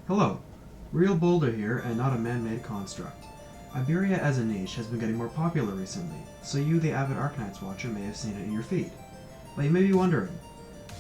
Hello, Real Boulder here and not a man-made construct. Iberia as a niche has been getting more popular recently, so you, the avid Arknights watcher, may have seen it in your feed. But you may be wondering,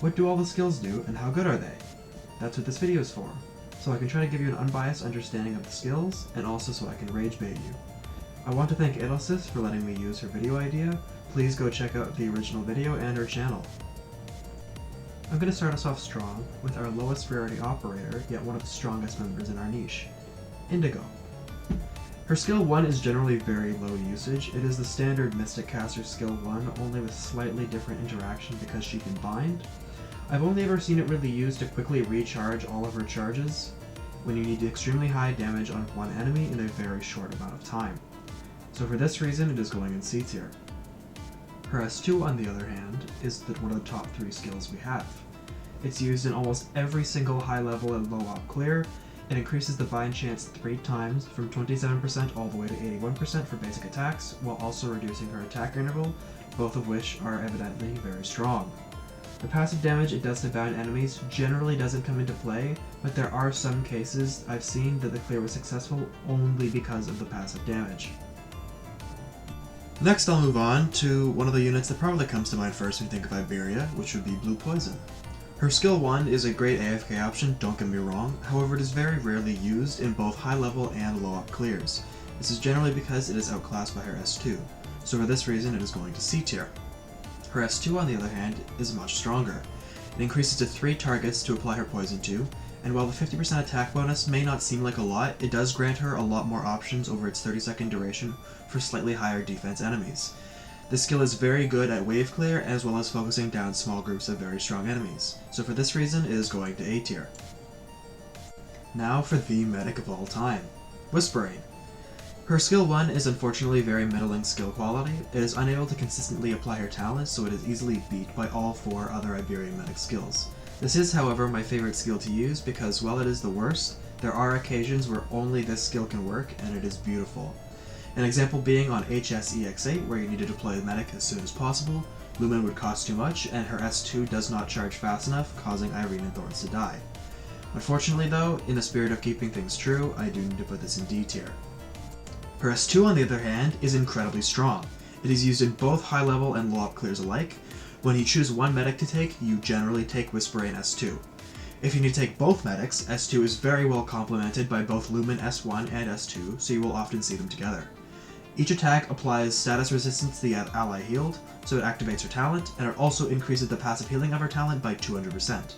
what do all the skills do and how good are they? That's what this video is for, so I can try to give you an unbiased understanding of the skills and also so I can rage bait you. I want to thank Edelsis for letting me use her video idea. Please go check out the original video and her channel. I'm going to start us off strong with our lowest rarity operator, yet one of the strongest members in our niche, Indigo. Her skill 1 is generally very low usage. It is the standard Mystic Caster skill 1, only with slightly different interaction because she can bind. I've only ever seen it really used to quickly recharge all of her charges when you need extremely high damage on one enemy in a very short amount of time. So for this reason, it is going in C tier. Her S2, on the other hand, is one of the top 3 skills we have. It's used in almost every single high level and low op clear. It increases the bind chance 3 times, from 27% all the way to 81% for basic attacks, while also reducing her attack interval, both of which are evidently very strong. The passive damage it does to bound enemies generally doesn't come into play, but there are some cases I've seen that the clear was successful only because of the passive damage. Next, I'll move on to one of the units that probably comes to mind first when you think of Iberia, which would be Blue Poison. Her skill 1 is a great AFK option, don't get me wrong, however it is very rarely used in both high level and low op clears. This is generally because it is outclassed by her S2, so for this reason it is going to C tier. Her S2, on the other hand, is much stronger. It increases to 3 targets to apply her poison to, and while the 50% attack bonus may not seem like a lot, it does grant her a lot more options over its 30-second duration for slightly higher defense enemies. This skill is very good at wave clear as well as focusing down small groups of very strong enemies, so for this reason it is going to A tier. Now for the medic of all time, Whispering. Her skill 1 is unfortunately very middling skill quality. It is unable to consistently apply her talents, so it is easily beat by all 4 other Iberian medic skills. This is, however, my favorite skill to use because while it is the worst, there are occasions where only this skill can work and it is beautiful. An example being on HSEX8, where you need to deploy the medic as soon as possible. Lumen would cost too much, and her S2 does not charge fast enough, causing Irene and Thorns to die. Unfortunately though, in the spirit of keeping things true, I do need to put this in D tier. Her S2, on the other hand, is incredibly strong. It is used in both high level and low op clears alike. When you choose one medic to take, you generally take Whispering S2. If you need to take both medics, S2 is very well complemented by both Lumen S1 and S2, so you will often see them together. Each attack applies status resistance to the ally healed, so it activates her talent, and it also increases the passive healing of her talent by 200%.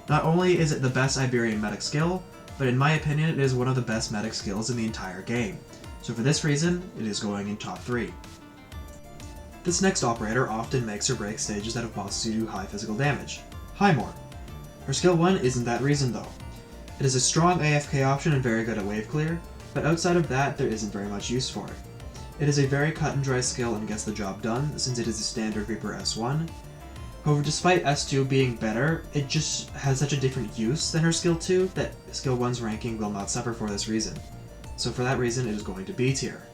Not only is it the best Iberian medic skill, but in my opinion it is one of the best medic skills in the entire game. So for this reason, it is going in top 3. This next operator often makes or breaks stages that have bosses who do high physical damage. Highmore. Her skill 1 isn't that reason though. It is a strong AFK option and very good at wave clear, but outside of that there isn't very much use for it. It is a very cut and dry skill and gets the job done, since it is a standard Reaper S1. However, despite S2 being better, it just has such a different use than her skill 2 that skill 1's ranking will not suffer for this reason. So for that reason, it is going to B tier.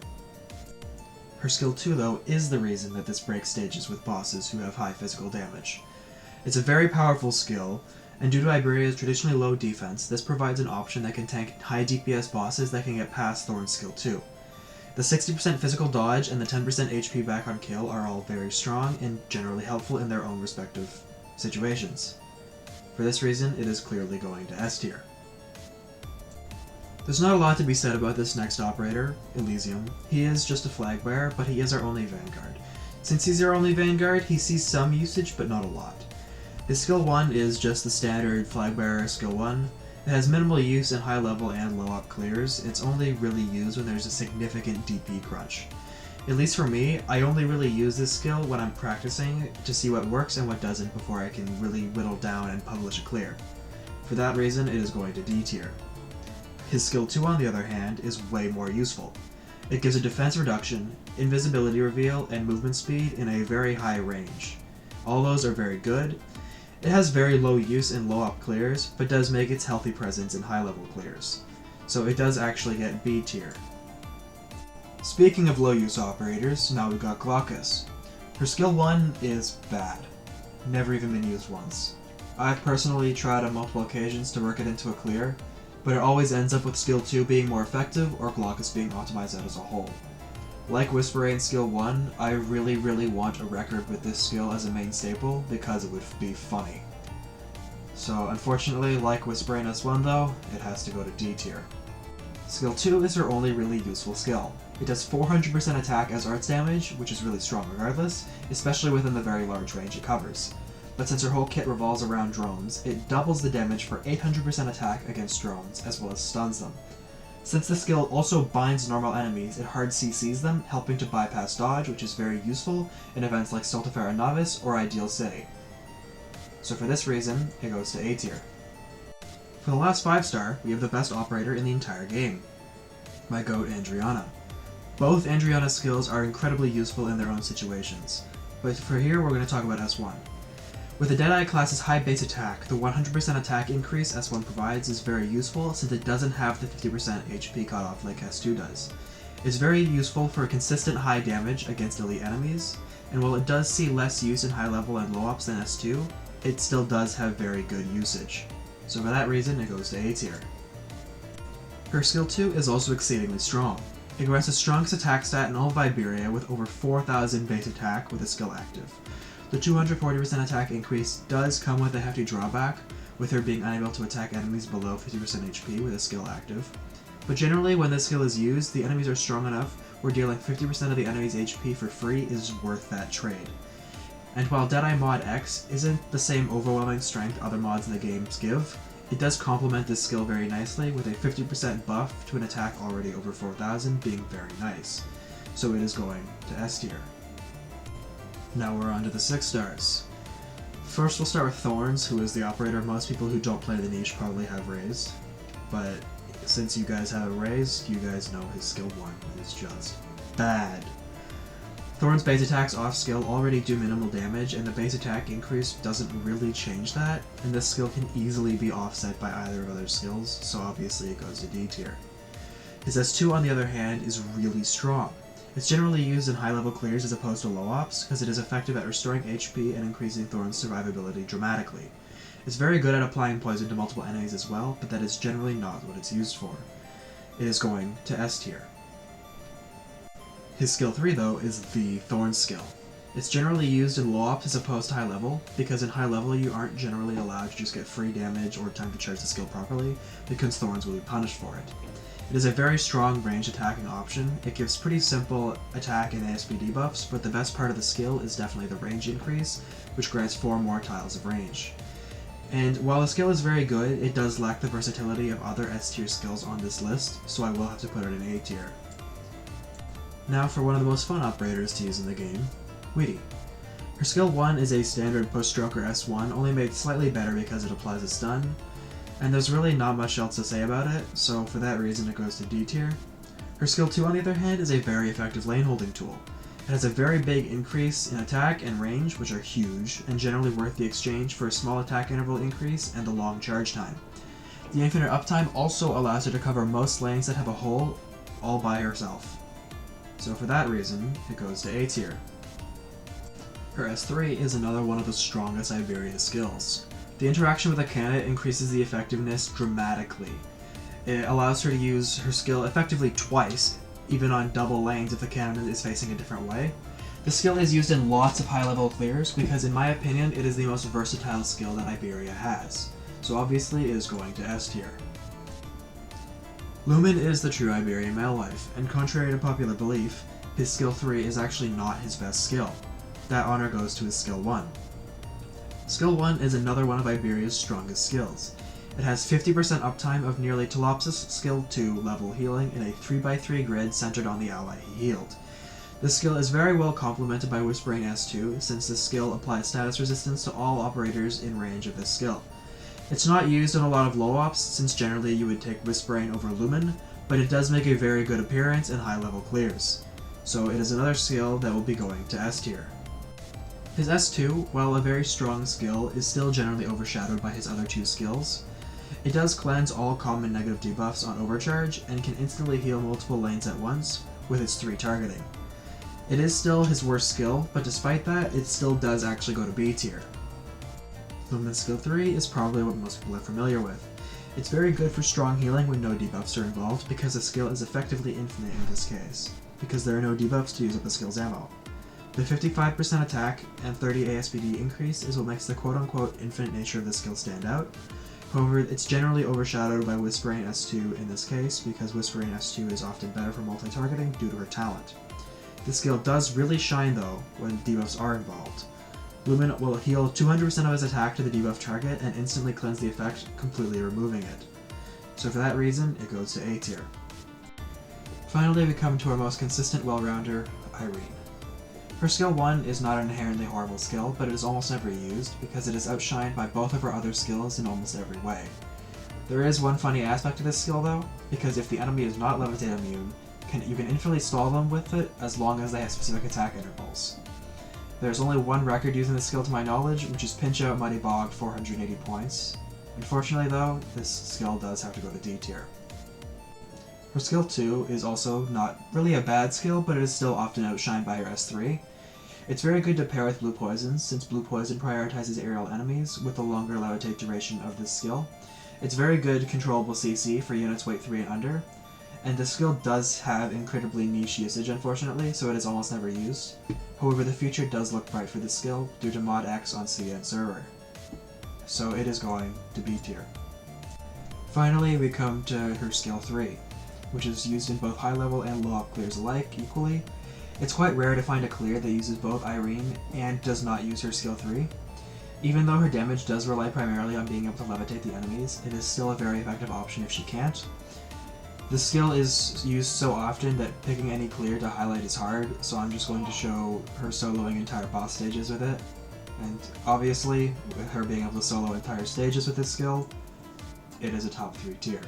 Her skill 2, though, is the reason that this breaks stages with bosses who have high physical damage. It's a very powerful skill, and due to Iberia's traditionally low defense, this provides an option that can tank high DPS bosses that can get past Thorn's skill 2. The 60% physical dodge and the 10% HP back on kill are all very strong and generally helpful in their own respective situations. For this reason, it is clearly going to S tier. There's not a lot to be said about this next operator, Elysium. He is just a flag bearer, but he is our only Vanguard. Since he's our only Vanguard, he sees some usage, but not a lot. His skill 1 is just the standard flag bearer skill 1. It has minimal use in high level and low op clears. It's only really used when there's a significant DP crunch. At least for me, I only really use this skill when I'm practicing to see what works and what doesn't before I can really whittle down and publish a clear. For that reason, it is going to D tier. His skill 2, on the other hand, is way more useful. It gives a defense reduction, invisibility reveal, and movement speed in a very high range. All those are very good. It has very low use in low op clears, but does make its healthy presence in high level clears. So it does actually get B tier. Speaking of low use operators, now we've got Glaucus. Her skill 1 is bad. Never even been used once. I've personally tried on multiple occasions to work it into a clear, but it always ends up with skill 2 being more effective or Glaucus being optimized out as a whole. Like Whisperain skill 1, I really want a record with this skill as a main staple because it would be funny. So unfortunately, like Whisperain S1 though, it has to go to D tier. Skill 2 is her only really useful skill. It does 400% attack as arts damage, which is really strong regardless, especially within the very large range it covers. But since her whole kit revolves around drones, it doubles the damage for 800% attack against drones, as well as stuns them. Since the skill also binds normal enemies, it hard CCs them, helping to bypass dodge, which is very useful in events like Stultifera Novice or Ideal City. So for this reason, it goes to A tier. For the last 5-star, we have the best operator in the entire game. My goat, Andriana. Both Andriana's skills are incredibly useful in their own situations, but for here we're going to talk about S1. With the Deadeye class's high base attack, the 100% attack increase S1 provides is very useful since it doesn't have the 50% HP cutoff like S2 does. It's very useful for consistent high damage against elite enemies, and while it does see less use in high level and low ops than S2, it still does have very good usage. So for that reason, it goes to A tier. Her skill 2 is also exceedingly strong. It grants the strongest attack stat in all of Iberia with over 4,000 base attack with a skill active. The 240% attack increase does come with a hefty drawback, with her being unable to attack enemies below 50% HP with a skill active. But generally, when this skill is used, the enemies are strong enough where dealing 50% of the enemy's HP for free is worth that trade. And while Deadeye Mod X isn't the same overwhelming strength other mods in the games give, it does complement this skill very nicely with a 50% buff to an attack already over 4,000 being very nice. So it is going to S tier. Now we're on to the 6-stars. First we'll start with Thorns, who is the operator most people who don't play the niche probably have raised. But since you guys have it raised, you guys know his skill 1 is just bad. Thorn's base attacks off skill already do minimal damage, and the base attack increase doesn't really change that, and this skill can easily be offset by either of other skills, so obviously it goes to D tier. His S2 on the other hand is really strong. It's generally used in high-level clears as opposed to low ops, because it is effective at restoring HP and increasing Thorn's survivability dramatically. It's very good at applying poison to multiple enemies as well, but that is generally not what it's used for. It is going to S tier. His skill 3 though is the Thorn skill. It's generally used in low ops as opposed to high level, because in high level you aren't generally allowed to just get free damage or time to charge the skill properly, because Thorns will be punished for it. It is a very strong range attacking option. It gives pretty simple attack and ASP debuffs, but the best part of the skill is definitely the range increase, which grants 4 more tiles of range. And while the skill is very good, it does lack the versatility of other S tier skills on this list, so I will have to put it in A tier. Now for one of the most fun operators to use in the game, Weedy. Her skill 1 is a standard push-stroker S1, only made slightly better because it applies a stun, and there's really not much else to say about it, so for that reason it goes to D tier. Her skill 2 on the other hand is a very effective lane holding tool. It has a very big increase in attack and range, which are huge, and generally worth the exchange for a small attack interval increase and the long charge time. The infinite uptime also allows her to cover most lanes that have a hole all by herself. So for that reason, it goes to A tier. Her S3 is another one of the strongest Iberia skills. The interaction with a candidate increases the effectiveness dramatically. It allows her to use her skill effectively twice, even on double lanes if the candidate is facing a different way. The skill is used in lots of high-level clears because in my opinion it is the most versatile skill that Iberia has. So obviously it is going to S tier. Lumen is the true Iberian male life, and contrary to popular belief, his skill 3 is actually not his best skill. That honor goes to his skill 1. Skill 1 is another one of Iberia's strongest skills. It has 50% uptime of nearly Tolopsis skill 2 level healing in a 3x3 grid centered on the ally he healed. This skill is very well complemented by Whispering S2, since this skill applies status resistance to all operators in range of this skill. It's not used in a lot of low ops, since generally you would take Whispering over Lumen, but it does make a very good appearance in high level clears. So it is another skill that will be going to S tier. His S2, while a very strong skill, is still generally overshadowed by his other 2 skills. It does cleanse all common negative debuffs on overcharge, and can instantly heal multiple lanes at once, with its 3 targeting. It is still his worst skill, but despite that, it still does actually go to B tier. Lumen's skill 3 is probably what most people are familiar with. It's very good for strong healing when no debuffs are involved, because the skill is effectively infinite in this case, because there are no debuffs to use up the skill's ammo. The 55% attack and 30 ASPD increase is what makes the quote-unquote infinite nature of the skill stand out. However, it's generally overshadowed by Whispering S2 in this case, because Whispering S2 is often better for multi-targeting due to her talent. The skill does really shine though when debuffs are involved. Lumen will heal 200% of his attack to the debuff target and instantly cleanse the effect, completely removing it. So for that reason, it goes to A tier. Finally, we come to our most consistent well-rounder, Irene. Her skill 1 is not an inherently horrible skill, but it is almost never used because it is outshined by both of her other skills in almost every way. There is one funny aspect to this skill though, because if the enemy is not levitate immune, you can infinitely stall them with it as long as they have specific attack intervals. There's only one record using this skill to my knowledge, which is Pinch Out Muddy Bog 480 points. Unfortunately though, this skill does have to go to D tier. Her skill 2 is also not really a bad skill, but it is still often outshined by her S3. It's very good to pair with Blue Poison, since Blue Poison prioritizes aerial enemies with the longer levitate duration of this skill. It's very good controllable CC for units weight 3 and under, and the skill does have incredibly niche usage unfortunately, so it is almost never used. However, the future does look bright for this skill due to mod X on CN server. So it is going to B tier. Finally, we come to her skill 3. Which is used in both high level and low up clears alike equally. It's quite rare to find a clear that uses both Irene and does not use her skill 3. Even though her damage does rely primarily on being able to levitate the enemies, it is still a very effective option if she can't. The skill is used so often that picking any clear to highlight is hard, so I'm just going to show her soloing entire boss stages with it. And obviously, with her being able to solo entire stages with this skill, it is a top 3 tier.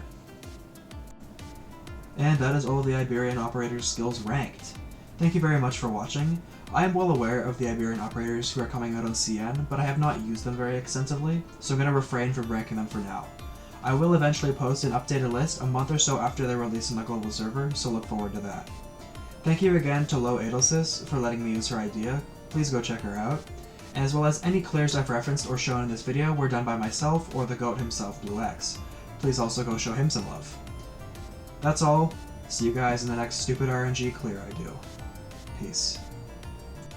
And that is all of the Iberian operators' skills ranked. Thank you very much for watching. I am well aware of the Iberian operators who are coming out on CN, but I have not used them very extensively, so I'm going to refrain from ranking them for now. I will eventually post an updated list a month or so after their release on the global server, so look forward to that. Thank you again to Low Edelsis for letting me use her idea. Please go check her out. And as well as any clears I've referenced or shown in this video were done by myself or the GOAT himself, Blue X. Please also go show him some love. That's all. See you guys in the next stupid RNG clear I do. Peace.